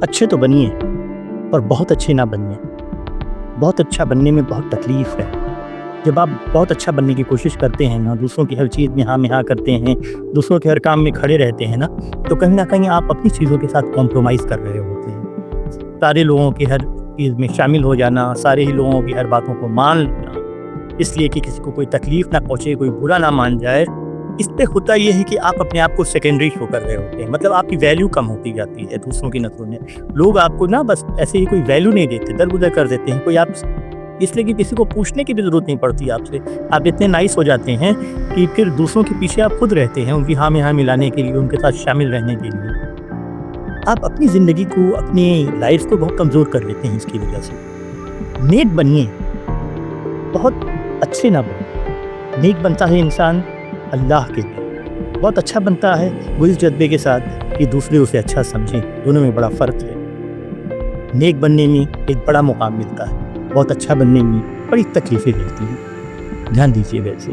اچھے تو بنیے اور بہت اچھے نہ بنیے. بہت اچھا بننے میں بہت تکلیف ہے. جب آپ بہت اچھا بننے کی کوشش کرتے ہیں نا، دوسروں کی ہر چیز میں ہاں میں ہاں کرتے ہیں، دوسروں کے ہر کام میں کھڑے رہتے ہیں نا، تو کہیں نہ کہیں آپ اپنی چیزوں کے ساتھ کمپرومائز کر رہے ہوتے ہیں. سارے لوگوں کی ہر چیز میں شامل ہو جانا، سارے ہی لوگوں کی ہر باتوں کو مان لینا، اس لیے کہ کسی کو کوئی تکلیف نہ پہنچے، کوئی برا نہ مان جائے. اس پہ ہوتا یہ ہے کہ آپ اپنے آپ کو سیکنڈری شو کر رہے ہوتے ہیں. مطلب آپ کی ویلیو کم ہوتی جاتی ہے دوسروں کی نظروں میں. لوگ آپ کو نا بس ایسے ہی کوئی ویلیو نہیں دیتے، درگزر کر دیتے ہیں. کوئی آپ اس لیے کہ کسی کو پوچھنے کی بھی ضرورت نہیں پڑتی آپ سے. آپ اتنے نائس ہو جاتے ہیں کہ پھر دوسروں کے پیچھے آپ خود رہتے ہیں، ان کی ہاں میں ہاں ملانے کے لیے، ان کے ساتھ شامل رہنے کے لیے. آپ اپنی زندگی کو، اپنی لائف کو بہت کمزور کر لیتے ہیں اس کی وجہ سے. نیک بنیے، بہت اچھے نہ بنیں. نیک بنتا ہے انسان اللہ کے لیے، بہت اچھا بنتا ہے وہ اس جذبے کے ساتھ کہ دوسرے اسے اچھا سمجھیں. دونوں میں بڑا فرق ہے. نیک بننے میں ایک بڑا مقام ملتا ہے، بہت اچھا بننے میں بڑی تکلیفیں ملتی ہیں. دھیان دیجیے ویسے.